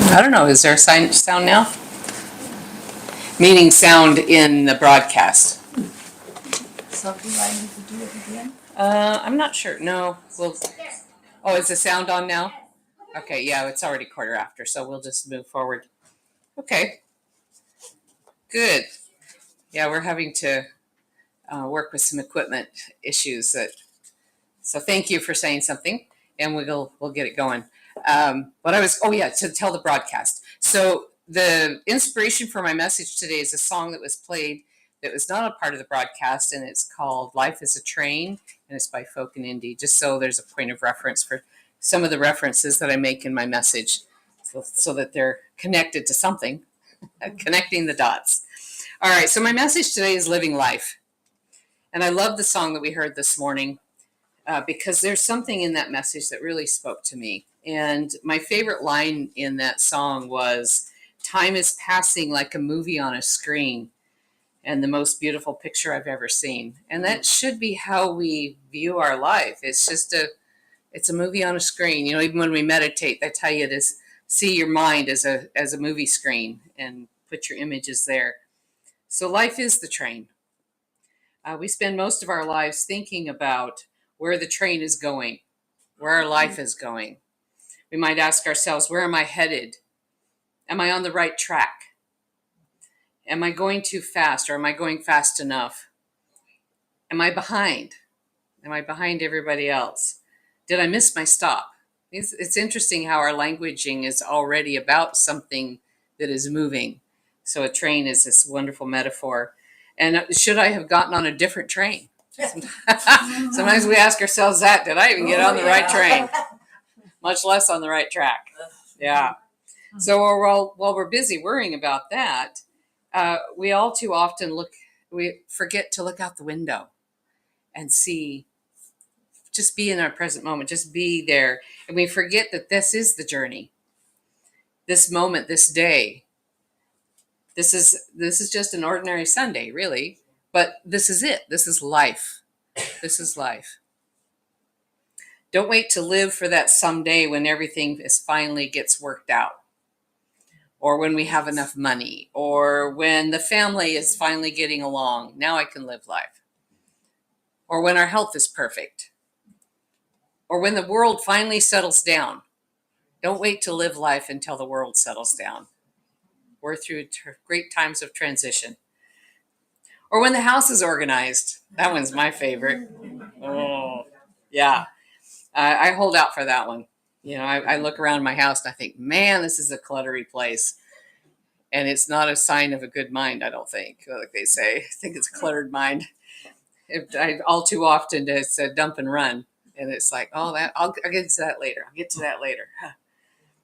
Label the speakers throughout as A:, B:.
A: I don't know. Is there a sound now? Meaning sound in the broadcast.
B: So do I need to do it again?
A: I'm not sure. No. Oh, is the sound on now? Okay. Yeah, it's already 1:15, so we'll just move forward. Okay. Good. Yeah, we're having to work with some equipment issues. So thank you for saying something, and we'll get it going. To tell the broadcast. So the inspiration for my message today is a song that was played that was not a part of the broadcast, and it's called "Life Is a Train," and it's by Folk and Indie. Just so there's a point of reference for some of the references that I make in my message, so that they're connected to something, connecting the dots. All right. So my message today is living life, and I love the song that we heard this morning. Because there's something in that message that really spoke to me. And my favorite line in that song was, "Time is passing like a movie on a screen, and the most beautiful picture I've ever seen." And that should be how we view our life. It's a movie on a screen. Even when we meditate, they tell you to see your mind as a movie screen and put your images there. So life is the train. We spend most of our lives thinking about where the train is going, where our life is going. We might ask ourselves, where am I headed? Am I on the right track? Am I going too fast, or am I going fast enough? Am I behind? Am I behind everybody else? Did I miss my stop? It's interesting how our languaging is already about something that is moving. So a train is this wonderful metaphor. And should I have gotten on a different train? Sometimes we ask ourselves that. Did I even get on the right train? Much less on the right track. Yeah. So while we're busy worrying about that, we all too often we forget to look out the window and see, just be in our present moment, just be there. And we forget that this is the journey. This moment, this day. This is just an ordinary Sunday, really. But this is it. This is life. This is life. Don't wait to live for that someday when everything finally gets worked out, or when we have enough money, or when the family is finally getting along. Now I can live life. Or when our health is perfect, or when the world finally settles down. Don't wait to live life until the world settles down. We're through great times of transition. Or when the house is organized. That one's my favorite. Oh, yeah. I hold out for that one. I look around my house and I think, man, this is a cluttery place. And it's not a sign of a good mind, I don't think, like they say. I think it's a cluttered mind. All too often it's a dump and run. And it's like, oh, I'll get to that later. I'll get to that later.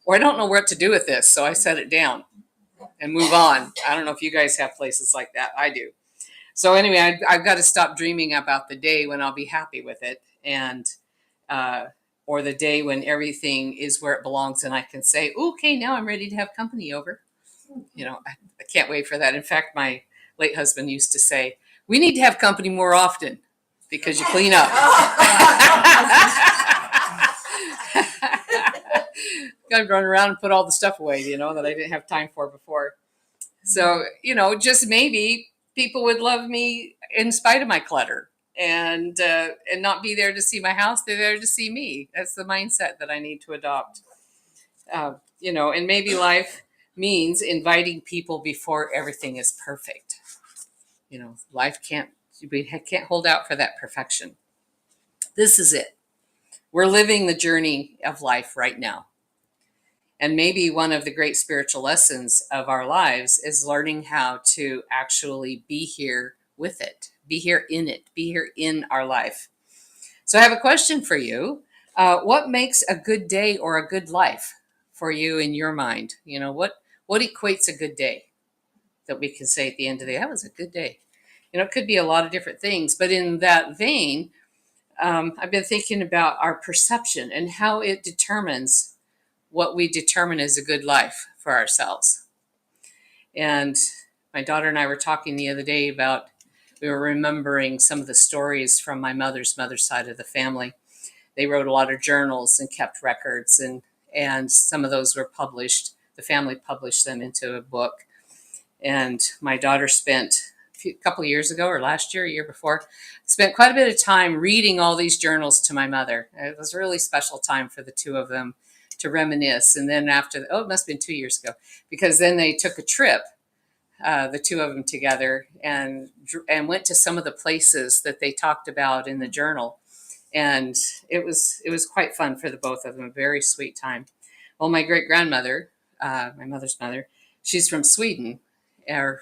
A: Or I don't know what to do with this, so I set it down and move on. I don't know if you guys have places like that. I do. So anyway, I've got to stop dreaming about the day when I'll be happy with it, and or the day when everything is where it belongs, and I can say, okay, now I'm ready to have company over. I can't wait for that. In fact, my late husband used to say, we need to have company more often because you clean up. I'd run around and put all the stuff away, that I didn't have time for before. So, just maybe people would love me in spite of my clutter, and not be there to see my house. They're there to see me. That's the mindset that I need to adopt. And maybe life means inviting people before everything is perfect. Life we can't hold out for that perfection. This is it. We're living the journey of life right now. And maybe one of the great spiritual lessons of our lives is learning how to actually be here with it, be here in it, be here in our life. So I have a question for you. What makes a good day or a good life for you in your mind? What equates a good day that we can say at the end of the day, that was a good day? It could be a lot of different things, but in that vein, I've been thinking about our perception and how it determines what we determine as a good life for ourselves. And my daughter and I were talking the other day about, we were remembering some of the stories from my mother's side of the family. They wrote a lot of journals and kept records, and some of those were published. the family published them into a book. And my daughter spent a couple of years ago, or last year, a year before, spent quite a bit of time reading all these journals to my mother. It was a really special time for the two of them to reminisce. And then after, it must have been 2 years ago, because then they took a trip, the two of them together, and went to some of the places that they talked about in the journal. And it was quite fun for the both of them. A very sweet time. Well, my great grandmother, my mother's mother, she's from Sweden. Our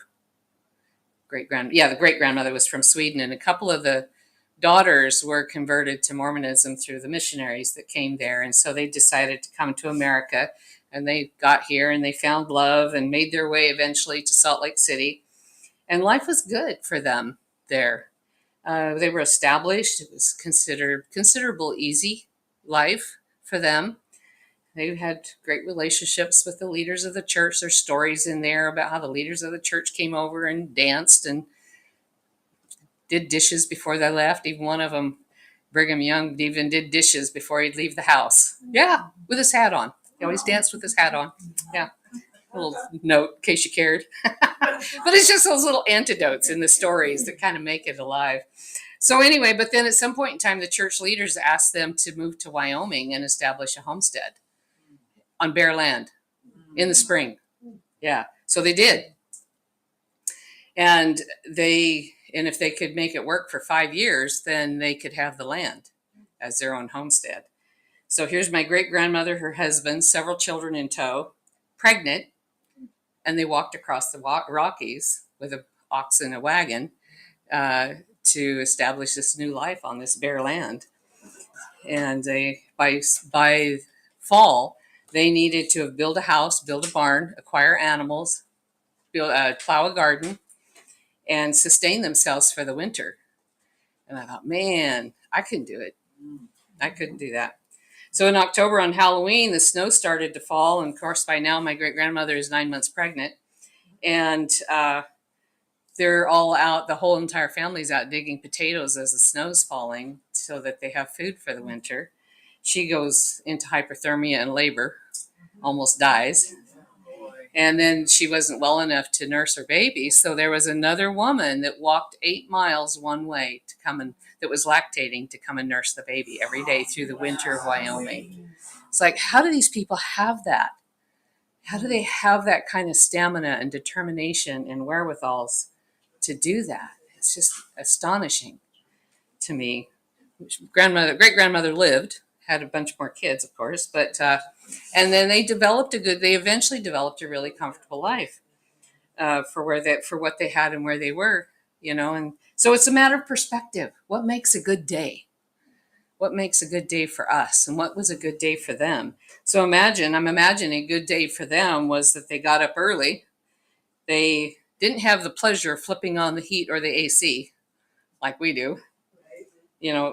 A: the great grandmother was from Sweden, and a couple of the daughters were converted to Mormonism through the missionaries that came there, and so they decided to come to America, and they got here and they found love and made their way eventually to Salt Lake City, and life was good for them there. They were established. It was considered considerable easy life for them. They had great relationships with the leaders of the church. There's stories in there about how the leaders of the church came over and danced and did dishes before they left. Even one of them, Brigham Young, even did dishes before he'd leave the house. Yeah, with his hat on. He always danced with his hat on. Yeah. A little note in case you cared. But it's just those little antidotes in the stories that kind of make it alive. So anyway, but then at some point in time, the church leaders asked them to move to Wyoming and establish a homestead on bare land in the spring. Yeah, so they did. And if they could make it work for 5 years, then they could have the land as their own homestead. So here's my great grandmother, her husband, several children in tow, pregnant, and they walked across the Rockies with an ox and a wagon to establish this new life on this bare land. And by fall, they needed to build a house, build a barn, acquire animals, plow a garden, and sustain themselves for the winter. And I thought, man, I couldn't do it. I couldn't do that. So in October on Halloween, the snow started to fall. And of course, by now, my great grandmother is 9 months pregnant. And they're all out. The whole entire family's out digging potatoes as the snow's falling so that they have food for the winter. She goes into hypothermia and labor, almost dies. And then she wasn't well enough to nurse her baby. So there was another woman that walked 8 miles one way to come and that was lactating to come and nurse the baby every day through the winter of Wyoming. It's like, how do these people have that? How do they have that kind of stamina and determination and wherewithals to do that? It's just astonishing to me. Great grandmother lived, had a bunch more kids, of course, but and then they eventually developed a really comfortable life for what they had and where they were, and so it's a matter of perspective. What makes a good day? What makes a good day for us, and what was a good day for them? So I'm imagining a good day for them was that they got up early. They didn't have the pleasure of flipping on the heat or the AC like we do.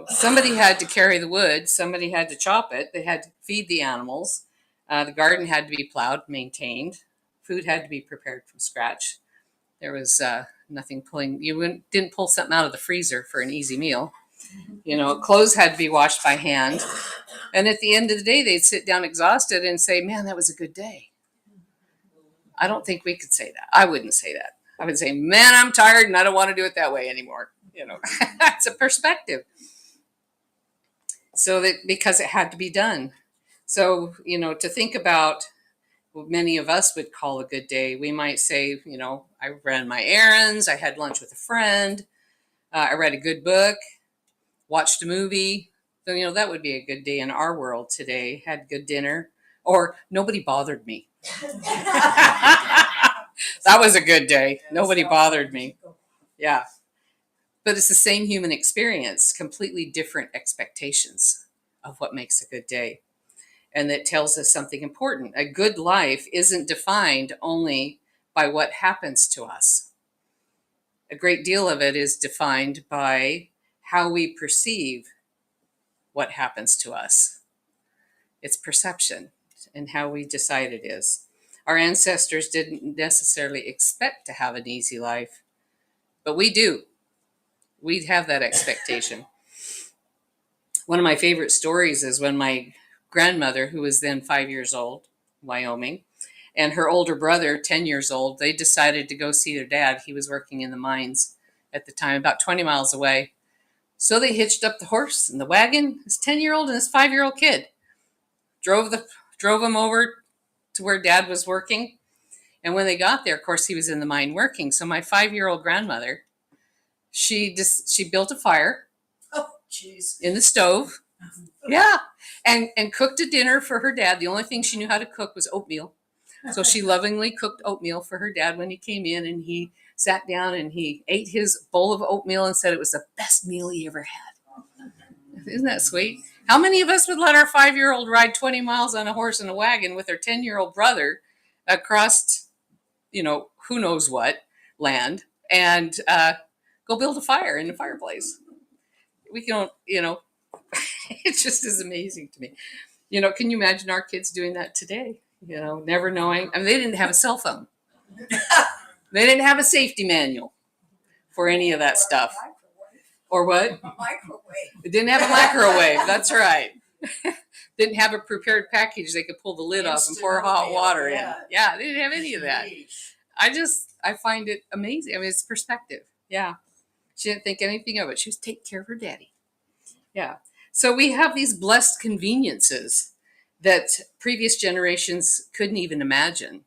A: Somebody had to carry the wood. Somebody had to chop it. They had to feed the animals. The garden had to be plowed, maintained. Food had to be prepared from scratch. There was nothing pulling. You didn't pull something out of the freezer for an easy meal. Clothes had to be washed by hand. And at the end of the day, they'd sit down exhausted and say, man, that was a good day. I don't think we could say that. I wouldn't say that. I would say, man, I'm tired and I don't want to do it that way anymore. It's a perspective. So that because it had to be done. So, to think about what many of us would call a good day, we might say, I ran my errands, I had lunch with a friend, I read a good book, watched a movie. So, that would be a good day in our world today. Had good dinner, or nobody bothered me. That was a good day. Nobody bothered me. Yeah. But it's the same human experience, completely different expectations of what makes a good day. And that tells us something important. A good life isn't defined only by what happens to us. A great deal of it is defined by how we perceive what happens to us. It's perception and how we decide it is. Our ancestors didn't necessarily expect to have an easy life, but we do. We have that expectation. One of my favorite stories is when my grandmother, who was then 5 years old, Wyoming, and her older brother, 10 years old, they decided to go see their dad. He was working in the mines at the time, about 20 miles away. So they hitched up the horse and the wagon. This 10-year-old and this 5-year-old kid drove him over to where dad was working. And when they got there, of course, he was in the mine working. So my 5-year-old grandmother, she built a fire in the stove. Yeah. And cooked a dinner for her dad. The only thing she knew how to cook was oatmeal. So she lovingly cooked oatmeal for her dad when he came in, and he sat down and he ate his bowl of oatmeal and said it was the best meal he ever had. Isn't that sweet? How many of us would let our 5-year-old ride 20 miles on a horse and a wagon with her 10-year-old brother across, who knows what land, and go build a fire in the fireplace? We don't, it just is amazing to me. Can you imagine our kids doing that today? Never knowing. I mean, they didn't have a cell phone. They didn't have a safety manual for any of that stuff. Or what?
B: Microwave.
A: It didn't have a microwave. That's right. Didn't have a prepared package they could pull the lid off and pour hot water in. Yeah, they didn't have any of that. I find it amazing. I mean, it's perspective. Yeah. She didn't think anything of it. She was taking care of her daddy. Yeah. So we have these blessed conveniences that previous generations couldn't even imagine.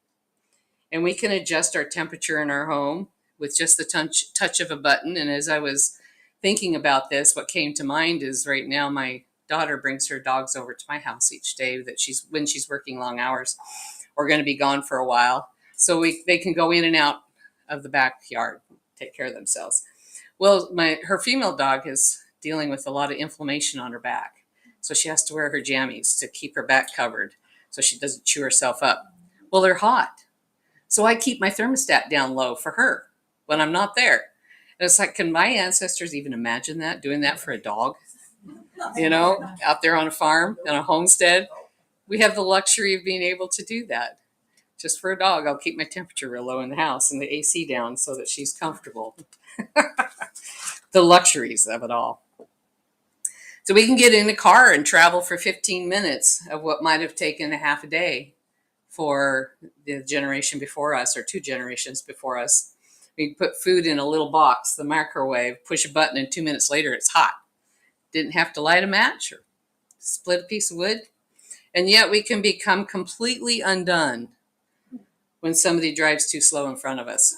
A: And we can adjust our temperature in our home with just the touch of a button. And as I was thinking about this, what came to mind is right now my daughter brings her dogs over to my house each day when she's working long hours or going to be gone for a while. So they can go in and out of the backyard, take care of themselves. Well, her female dog is dealing with a lot of inflammation on her back. So she has to wear her jammies to keep her back covered so she doesn't chew herself up. Well, they're hot. So I keep my thermostat down low for her when I'm not there. And it's like, can my ancestors even imagine that, doing that for a dog? Out there on a farm, on a homestead. We have the luxury of being able to do that. Just for a dog, I'll keep my temperature real low in the house and the AC down so that she's comfortable. The luxuries of it all. So we can get in a car and travel for 15 minutes of what might have taken a half a day for the generation before us or 2 generations before us. We put food in a little box, the microwave, push a button, and 2 minutes later it's hot. Didn't have to light a match or split a piece of wood. And yet we can become completely undone when somebody drives too slow in front of us.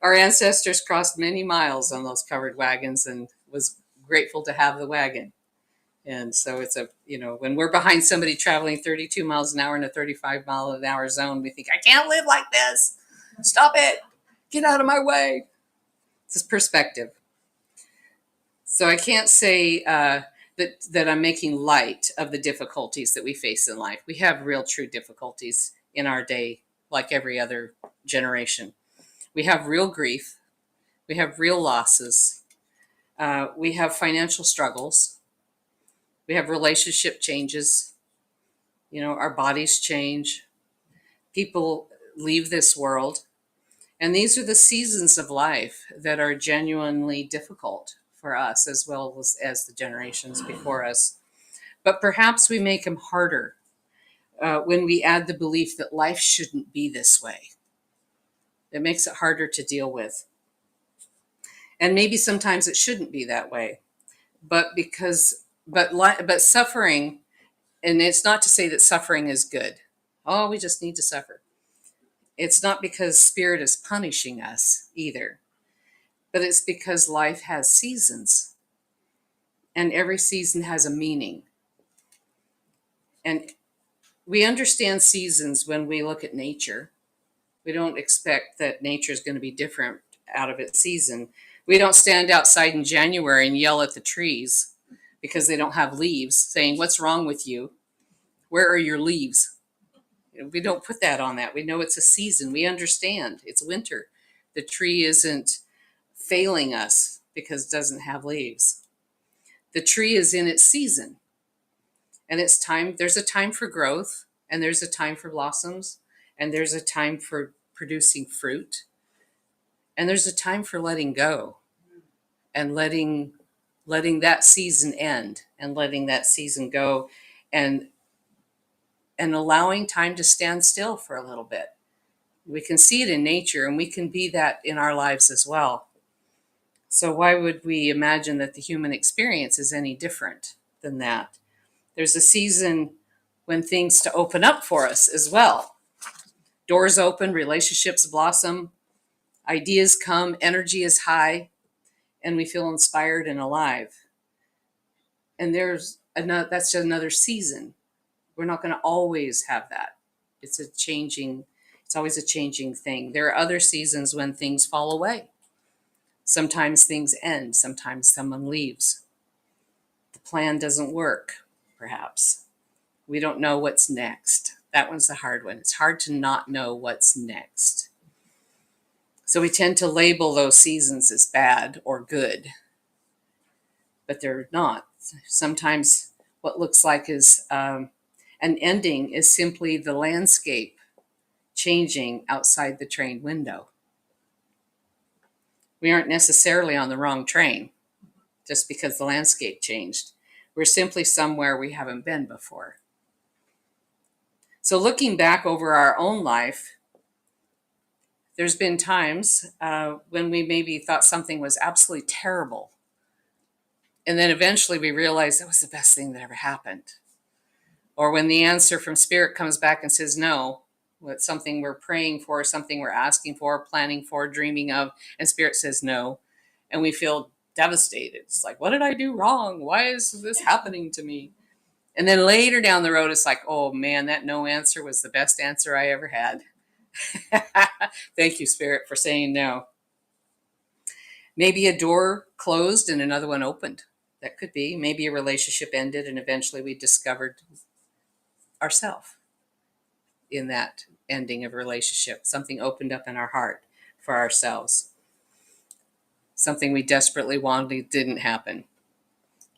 A: Our ancestors crossed many miles on those covered wagons and was grateful to have the wagon. And so it's when we're behind somebody traveling 32 miles an hour in a 35 mile an hour zone, we think, I can't live like this. Stop it. Get out of my way. It's perspective. So I can't say that I'm making light of the difficulties that we face in life. We have real, true difficulties in our day, like every other generation. We have real grief. We have real losses. We have financial struggles. We have relationship changes. Our bodies change. People leave this world. And these are the seasons of life that are genuinely difficult for us as well as the generations before us. But perhaps we make them harder when we add the belief that life shouldn't be this way. It makes it harder to deal with. And maybe sometimes it shouldn't be that way. But suffering, and it's not to say that suffering is good. Oh, we just need to suffer. It's not because spirit is punishing us either. But it's because life has seasons. And every season has a meaning. And we understand seasons when we look at nature. We don't expect that nature is going to be different out of its season. We don't stand outside in January and yell at the trees because they don't have leaves, saying, what's wrong with you? Where are your leaves? We don't put that on that. We know it's a season. We understand it's winter. The tree isn't failing us because it doesn't have leaves. The tree is in its season. And it's time. There's a time for growth, and there's a time for blossoms, and there's a time for producing fruit, and there's a time for letting go and letting that season end and letting that season go and and allowing time to stand still for a little bit. We can see it in nature, and we can be that in our lives as well. So why would we imagine that the human experience is any different than that? There's a season when things to open up for us as well. Doors open, relationships blossom, ideas come, energy is high, and we feel inspired and alive. And that's another season. We're not going to always have that. It's always a changing thing. There are other seasons when things fall away. Sometimes things end, sometimes someone leaves. The plan doesn't work, perhaps. We don't know what's next. That one's the hard one. It's hard to not know what's next. So we tend to label those seasons as bad or good, but they're not. Sometimes what looks like is an ending is simply the landscape changing outside the train window. We aren't necessarily on the wrong train just because the landscape changed. We're simply somewhere we haven't been before. So looking back over our own life, there's been times when we maybe thought something was absolutely terrible. And then eventually we realized that was the best thing that ever happened. Or when the answer from Spirit comes back and says no, it's something we're praying for, something we're asking for, planning for, dreaming of, and Spirit says no. And we feel devastated. It's like, what did I do wrong? Why is this happening to me? And then later down the road, it's like, oh man, that no answer was the best answer I ever had. Thank you, Spirit, for saying no. Maybe a door closed and another one opened. That could be. Maybe a relationship ended and eventually we discovered ourselves in that ending of a relationship. Something opened up in our heart for ourselves. Something we desperately wanted didn't happen.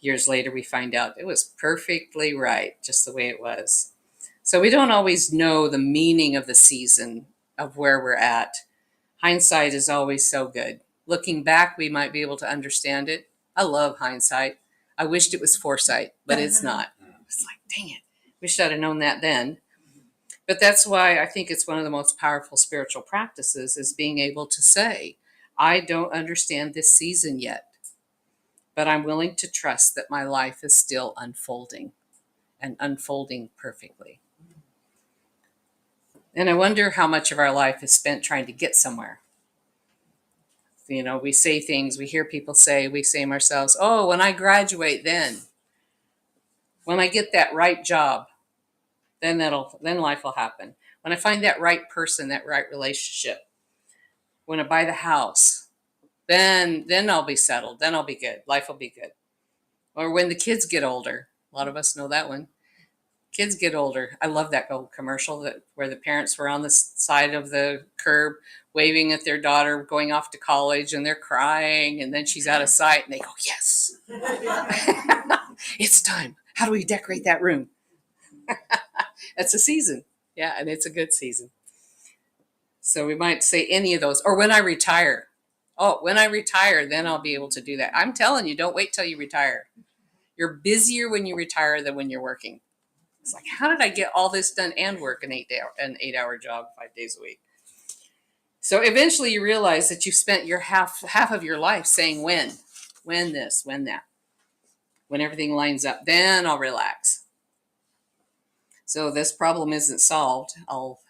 A: Years later, we find out it was perfectly right, just the way it was. So we don't always know the meaning of the season of where we're at. Hindsight is always so good. Looking back, we might be able to understand it. I love hindsight. I wished it was foresight, but it's not. It's like, dang it. Wish I'd have known that then. But that's why I think it's one of the most powerful spiritual practices is being able to say, I don't understand this season yet, but I'm willing to trust that my life is still unfolding and unfolding perfectly. And I wonder how much of our life is spent trying to get somewhere. You know, we say things, we hear people say, we say to ourselves, oh, when I graduate, then when I get that right job, then life will happen. When I find that right person, that right relationship, when I buy the house, then I'll be settled. Then I'll be good. Life will be good. Or when the kids get older, a lot of us know that one. Kids get older. I love that old commercial where the parents were on the side of the curb waving at their daughter going off to college and they're crying and then she's out of sight and they go, yes, it's time. How do we decorate that room? That's a season. Yeah, and it's a good season. So we might say any of those. Or when I retire. Oh, when I retire, then I'll be able to do that. I'm telling you, don't wait till you retire. You're busier when you retire than when you're working. It's like, how did I get all this done and work an 8-hour job 5 days a week? So eventually you realize that you've spent your half of your life saying when this, when that. When everything lines up, then I'll relax. So this problem isn't solved. I'll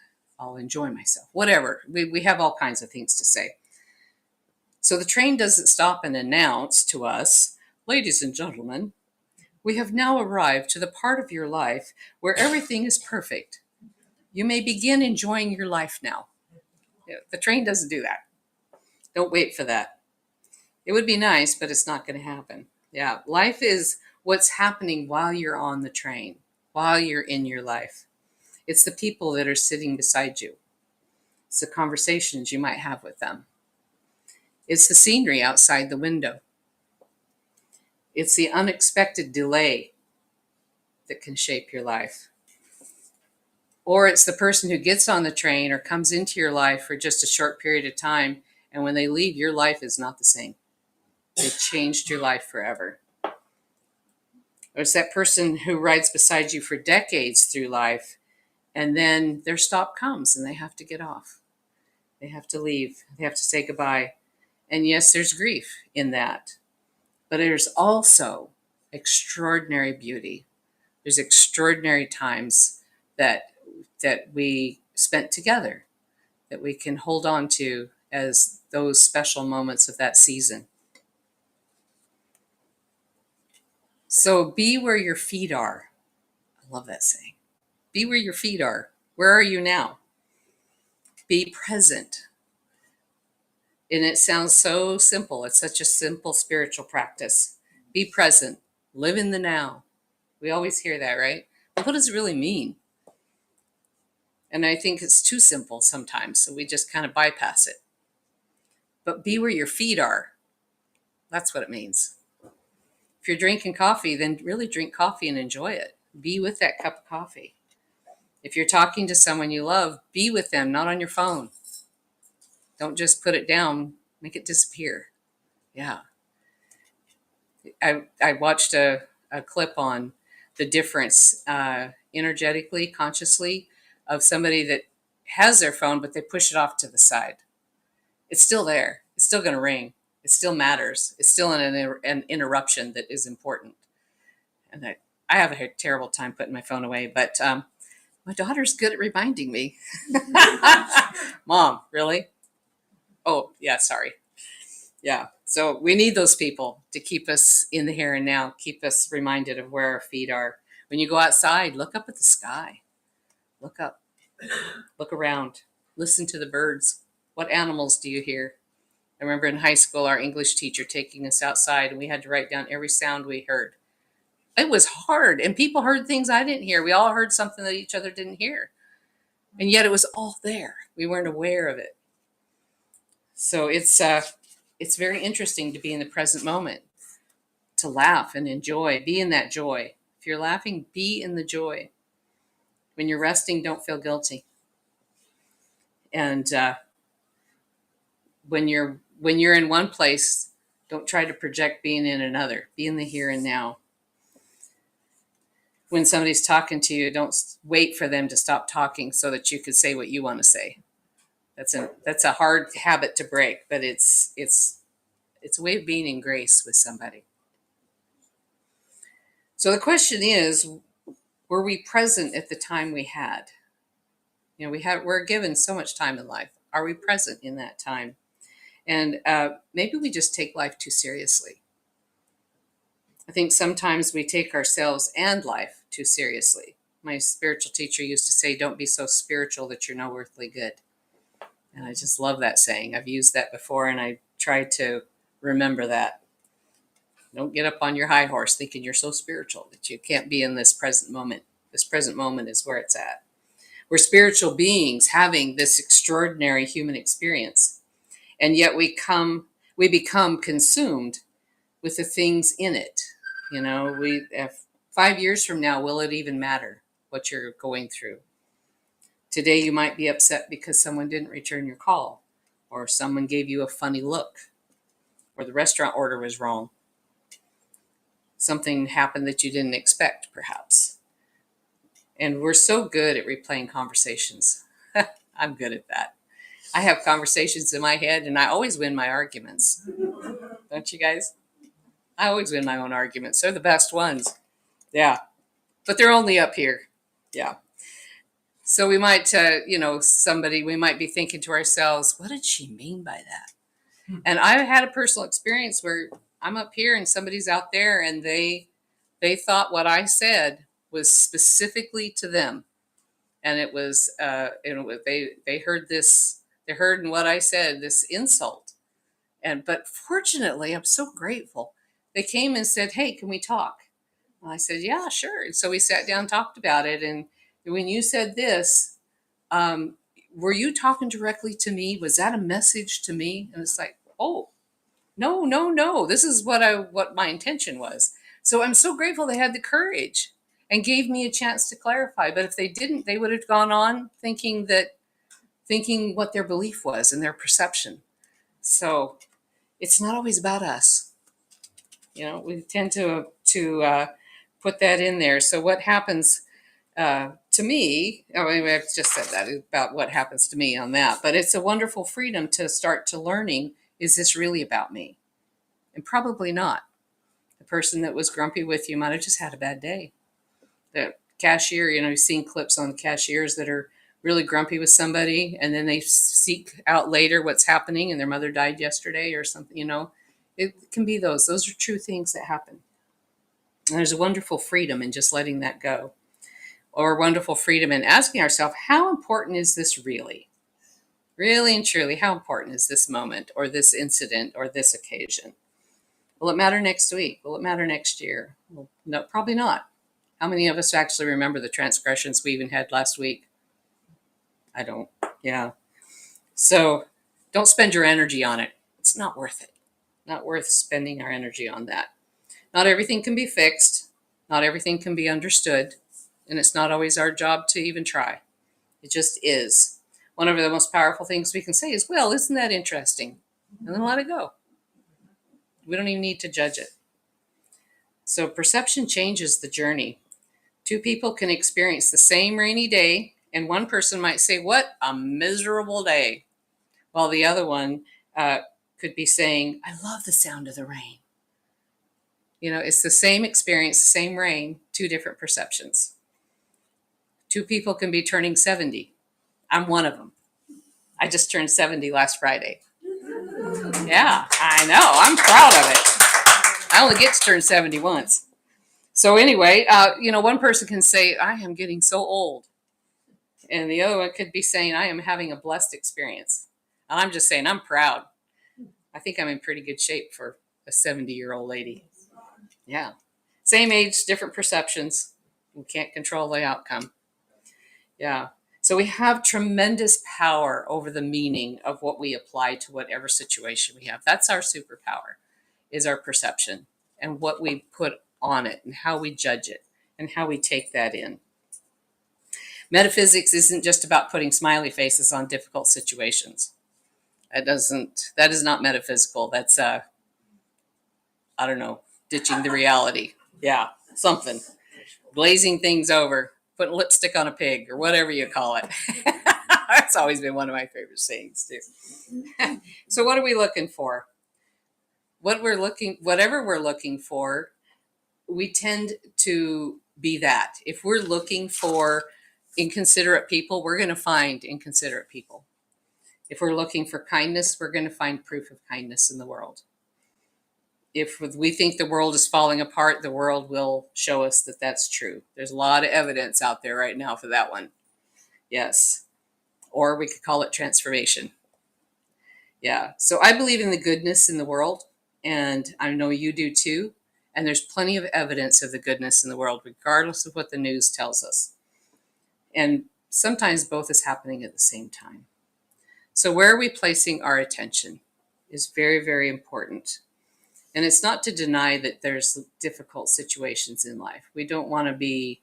A: enjoy myself. Whatever. We have all kinds of things to say. So the train doesn't stop and announce to us, ladies and gentlemen, we have now arrived to the part of your life where everything is perfect. You may begin enjoying your life now. The train doesn't do that. Don't wait for that. It would be nice, but it's not going to happen. Yeah, life is what's happening while you're on the train, while you're in your life. It's the people that are sitting beside you. It's the conversations you might have with them. It's the scenery outside the window. It's the unexpected delay that can shape your life. Or it's the person who gets on the train or comes into your life for just a short period of time, and when they leave, your life is not the same. They changed your life forever. Or it's that person who rides beside you for decades through life, And then their stop comes and they have to get off. They have to leave. They have to say goodbye. And yes, there's grief in that. But there's also extraordinary beauty. There's extraordinary times that we spent together that we can hold on to as those special moments of that season. So be where your feet are. I love that saying. Be where your feet are. Where are you now? Be present. And it sounds so simple. It's such a simple spiritual practice. Be present. Live in the now. We always hear that, right? But what does it really mean? And I think it's too simple sometimes, so we just kind of bypass it. But be where your feet are. That's what it means. If you're drinking coffee, then really drink coffee and enjoy it. Be with that cup of coffee. If you're talking to someone you love, be with them, not on your phone. Don't just put it down, make it disappear. Yeah. I watched a clip on the difference energetically, consciously, of somebody that has their phone, but they push it off to the side. It's still there. It's still going to ring. It still matters. It's still an interruption that is important. And I have a terrible time putting my phone away, but my daughter's good at reminding me. Mom, really? Oh, yeah, sorry. Yeah. So we need those people to keep us in the here and now, keep us reminded of where our feet are. When you go outside, look up at the sky. Look up. Look around. Listen to the birds. What animals do you hear? I remember in high school, our English teacher taking us outside, and we had to write down every sound we heard. It was hard, and people heard things I didn't hear. We all heard something that each other didn't hear. And yet it was all there. We weren't aware of it. So it's very interesting to be in the present moment, to laugh and enjoy, be in that joy. If you're laughing, be in the joy. When you're resting, don't feel guilty. And when you're in one place, don't try to project being in another. Be in the here and now. When somebody's talking to you, don't wait for them to stop talking so that you can say what you want to say. That's a hard habit to break, but it's a way of being in grace with somebody. So the question is, were we present at the time we had? You know, we're given so much time in life. Are we present in that time? And maybe we just take life too seriously. I think sometimes we take ourselves and life too seriously. My spiritual teacher used to say, don't be so spiritual that you're no earthly good. And I just love that saying. I've used that before, and I try to remember that. Don't get up on your high horse thinking you're so spiritual that you can't be in this present moment. This present moment is where it's at. We're spiritual beings having this extraordinary human experience. And yet we become consumed with the things in it. You know, 5 years from now, will it even matter what you're going through? Today, you might be upset because someone didn't return your call, or someone gave you a funny look, or the restaurant order was wrong. Something happened that you didn't expect, perhaps. And we're so good at replaying conversations. I'm good at that. I have conversations in my head, and I always win my arguments. Don't you guys? I always win my own arguments. They're the best ones. Yeah. But they're only up here. Yeah. So we might, we might be thinking to ourselves, what did she mean by that? And I've had a personal experience where I'm up here and somebody's out there, and they thought what I said was specifically to them. And it was, they heard this, they heard in what I said, this insult. But fortunately, I'm so grateful. They came and said, hey, can we talk? Well, I said, yeah, sure. And so we sat down, talked about it. And when you said this, were you talking directly to me? Was that a message to me? And it's like, oh, no. This is what my intention was. So I'm so grateful they had the courage and gave me a chance to clarify. But if they didn't, they would have gone on thinking what their belief was and their perception. So it's not always about us. You know, we tend to put that in there. So what happens to to me, I mean, I've just said that about what happens to me on that, but it's a wonderful freedom to start to learning, is this really about me? And probably not. The person that was grumpy with you might have just had a bad day. The cashier, you've seen clips on cashiers that are really grumpy with somebody, and then they seek out later what's happening and their mother died yesterday or something. It can be those. Those are true things that happen. And there's a wonderful freedom in just letting that go. Or wonderful freedom in asking ourselves, how important is this really? Really and truly, how important is this moment or this incident or this occasion? Will it matter next week? Will it matter next year? Well, no, probably not. How many of us actually remember the transgressions we even had last week? I don't. Yeah. So don't spend your energy on it. It's not worth it. Not worth spending our energy on that. Not everything can be fixed. Not everything can be understood. And it's not always our job to even try. It just is. One of the most powerful things we can say is, well, isn't that interesting? And then let it go. We don't even need to judge it. So perception changes the journey. Two people can experience the same rainy day, and one person might say, what a miserable day, while the other one could be saying, I love the sound of the rain. It's the same experience, the same rain, two different perceptions. Two people can be turning 70. I'm one of them. I just turned 70 last Friday. Yeah, I know. I'm proud of it. I only get to turn 70 once. So anyway, one person can say, I am getting so old. And the other one could be saying, I am having a blessed experience. And I'm just saying, I'm proud. I think I'm in pretty good shape for a 70-year-old lady. Yeah. Same age, different perceptions. We can't control the outcome. Yeah. So we have tremendous power over the meaning of what we apply to whatever situation we have. That's our superpower, is our perception and what we put on it and how we judge it and how we take that in. Metaphysics isn't just about putting smiley faces on difficult situations. That is not metaphysical. That's, I don't know, ditching the reality. Yeah, something. Glazing things over, putting lipstick on a pig, or whatever you call it. That's always been one of my favorite sayings, too. So what are we looking for? Whatever we're looking for, we tend to be that. If we're looking for inconsiderate people, we're going to find inconsiderate people. If we're looking for kindness, we're going to find proof of kindness in the world. If we think the world is falling apart, the world will show us that that's true. There's a lot of evidence out there right now for that one. Yes. Or we could call it transformation. Yeah. So I believe in the goodness in the world, and I know you do too. And there's plenty of evidence of the goodness in the world, regardless of what the news tells us. And sometimes both is happening at the same time. So where are we placing our attention is very, very important. And it's not to deny that there's difficult situations in life. We don't want to be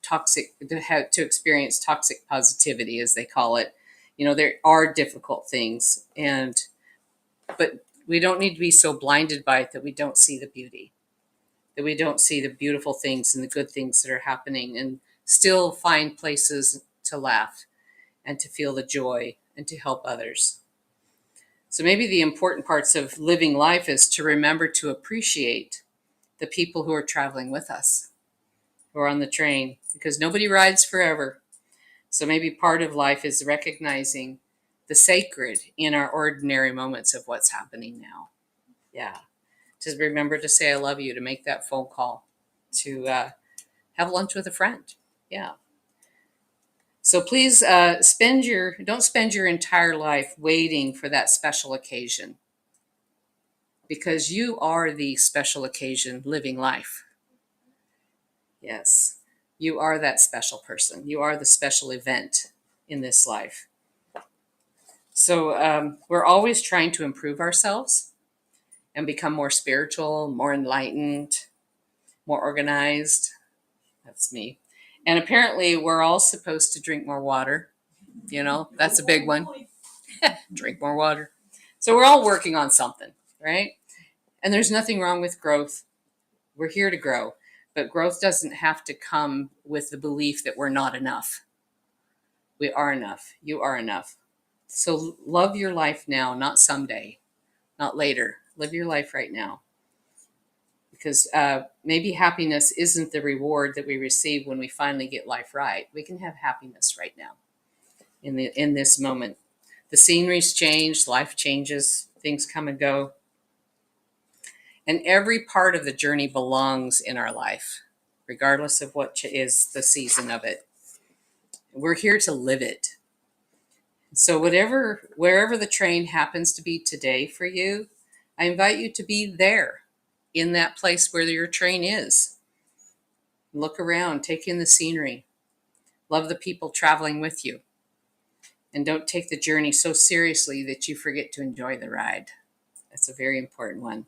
A: toxic, to experience toxic positivity, as they call it. There are difficult things, but we don't need to be so blinded by it that we don't see the beauty, that we don't see the beautiful things and the good things that are happening, and still find places to laugh and to feel the joy and to help others. So maybe the important parts of living life is to remember to appreciate the people who are traveling with us, who are on the train, because nobody rides forever. So maybe part of life is recognizing the sacred in our ordinary moments of what's happening now. Yeah. Just remember to say I love you, to make that phone call, to have lunch with a friend. Yeah. So please don't spend your entire life waiting for that special occasion, because you are the special occasion living life. Yes, you are that special person. You are the special event in this life. So we're always trying to improve ourselves and become more spiritual, more enlightened, more organized. That's me. And apparently we're all supposed to drink more water. That's a big one. Drink more water. So we're all working on something, right? And there's nothing wrong with growth. We're here to grow. But growth doesn't have to come with the belief that we're not enough. We are enough. You are enough. So love your life now, not someday, not later. Live your life right now. Because maybe happiness isn't the reward that we receive when we finally get life right. We can have happiness right now in this moment. The scenery's changed, life changes, things come and go. And every part of the journey belongs in our life, regardless of what is the season of it. We're here to live it. So wherever the train happens to be today for you, I invite you to be there in that place where your train is. Look around, take in the scenery, love the people traveling with you, and don't take the journey so seriously that you forget to enjoy the ride. That's a very important one.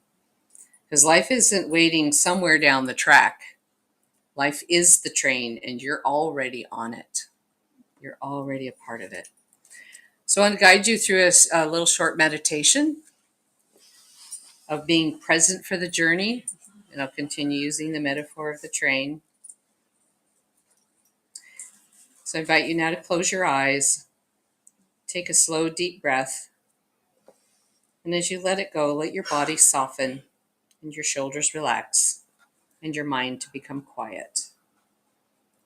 A: Because life isn't waiting somewhere down the track. Life is the train, and you're already on it. You're already a part of it. So I want to guide you through a little short meditation of being present for the journey. And I'll continue using the metaphor of the train. So I invite you now to close your eyes. Take a slow, deep breath. And as you let it go, let your body soften and your shoulders relax and your mind to become quiet.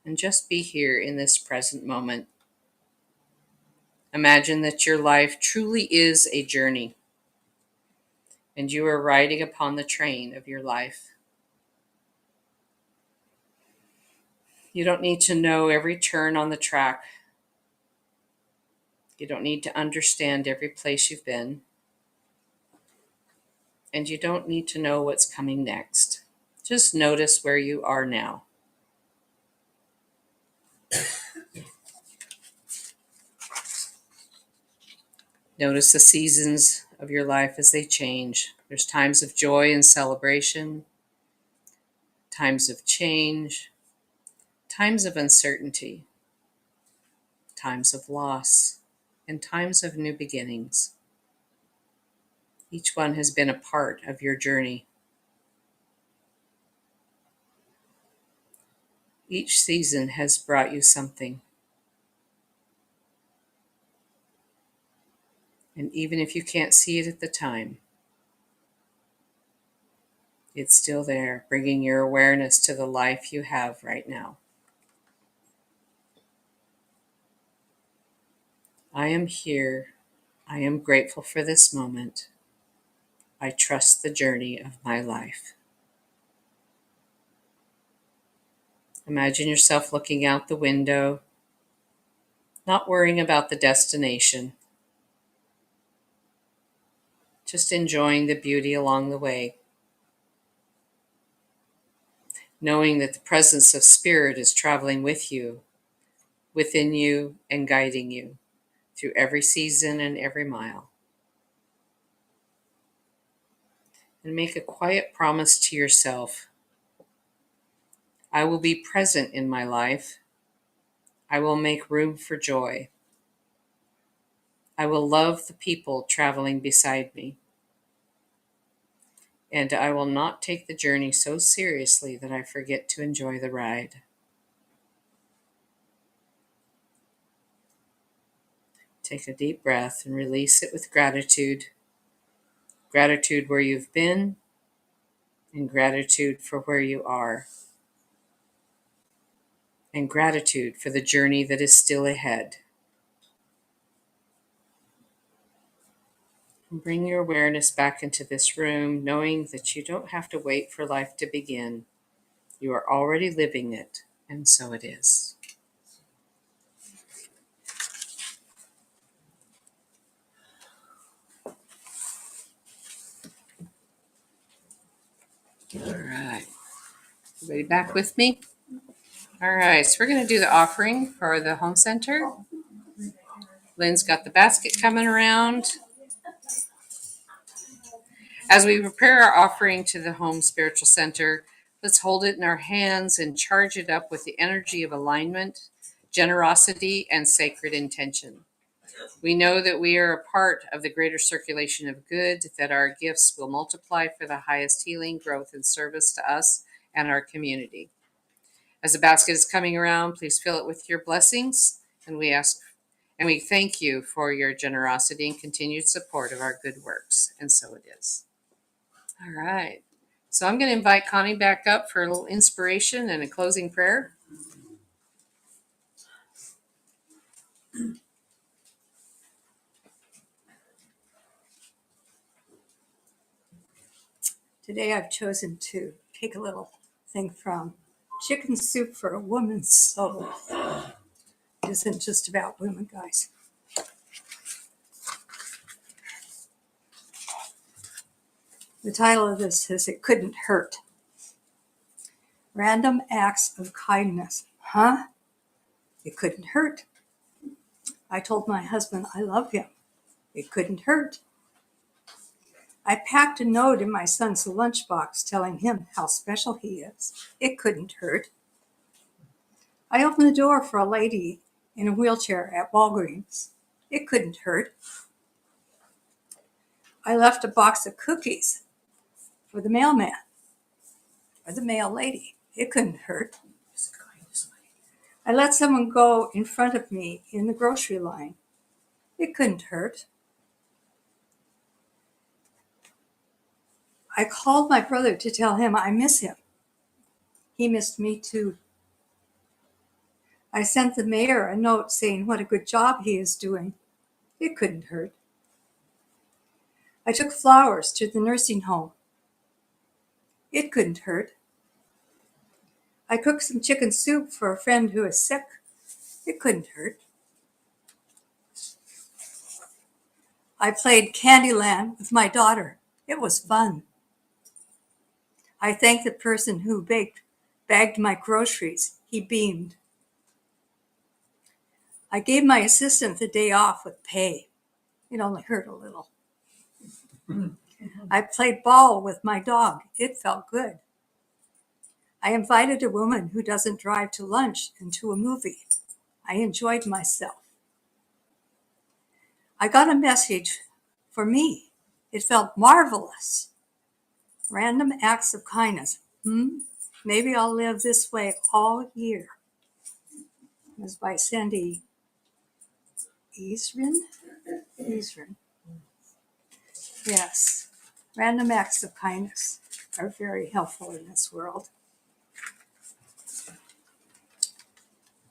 A: And just be here in this present moment. Imagine that your life truly is a journey and you are riding upon the train of your life. You don't need to know every turn on the track. You don't need to understand every place you've been. And you don't need to know what's coming next. Just notice where you are now. Notice the seasons of your life as they change. There's times of joy and celebration, times of change, times of uncertainty, times of loss, and times of new beginnings. Each one has been a part of your journey. Each season has brought you something. And even if you can't see it at the time, it's still there, bringing your awareness to the life you have right now. I am here. I am grateful for this moment. I trust the journey of my life. Imagine yourself looking out the window, not worrying about the destination, just enjoying the beauty along the way, knowing that the presence of Spirit is traveling with you, within you, and guiding you through every season and every mile. And make a quiet promise to yourself. I will be present in my life. I will make room for joy. I will love the people traveling beside me. And I will not take the journey so seriously that I forget to enjoy the ride. Take a deep breath and release it with gratitude. Gratitude where you've been, and gratitude for where you are. And gratitude for the journey that is still ahead. And bring your awareness back into this room, knowing that you don't have to wait for life to begin. You are already living it, and so it is. All right. Everybody back with me? All right, so we're going to do the offering for the home center. Lynn's got the basket coming around. As we prepare our offering to the home spiritual center, let's hold it in our hands and charge it up with the energy of alignment, generosity, and sacred intention. We know that we are a part of the greater circulation of good, that our gifts will multiply for the highest healing, growth, and service to us and our community. As the basket is coming around, please fill it with your blessings, and we thank you for your generosity and continued support of our good works. And so it is. All right. So I'm going to invite Connie back up for a little inspiration and a closing prayer.
B: Today I've chosen to take a little thing from Chicken Soup for a Woman's Soul. It isn't just about women, guys. The title of this is It Couldn't Hurt. Random acts of kindness. Huh? It couldn't hurt. I told my husband I love him. It couldn't hurt. I packed a note in my son's lunchbox telling him how special he is. It couldn't hurt. I opened the door for a lady in a wheelchair at Walgreens. It couldn't hurt. I left a box of cookies for the mailman or the mail lady. It couldn't hurt. I let someone go in front of me in the grocery line. It couldn't hurt. I called my brother to tell him I miss him. He missed me too. I sent the mayor a note saying what a good job he is doing. It couldn't hurt. I took flowers to the nursing home. It couldn't hurt. I cooked some chicken soup for a friend who is sick. It couldn't hurt. I played Candyland with my daughter. It was fun. I thanked the person who bagged my groceries. He beamed. I gave my assistant the day off with pay. It only hurt a little. I played ball with my dog. It felt good. I invited a woman who doesn't drive to lunch and to a movie. I enjoyed myself. I got a message for me. It felt marvelous. Random acts of kindness. Maybe I'll live this way all year. It was by Sandy Easrin. Yes. Random acts of kindness are very helpful in this world.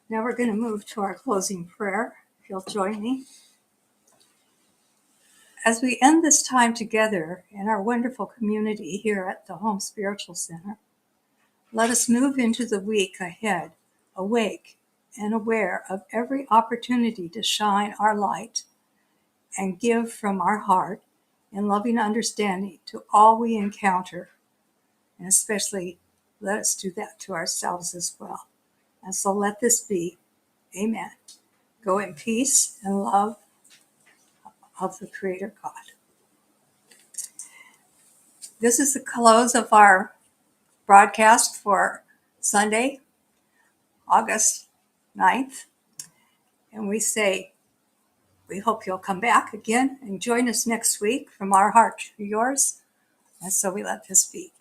B: Now we're going to move to our closing prayer, if you'll join me. As we end this time together in our wonderful community here at the Home Spiritual Center, let us move into the week ahead, awake and aware of every opportunity to shine our light and give from our heart in loving understanding to all we encounter. And especially let us do that to ourselves as well. And so let this be. Amen. Go in peace and love of the Creator God. This is the close of our broadcast for Sunday, August 9th. And we say, we hope you'll come back again and join us next week from our heart to yours. And so we let this be.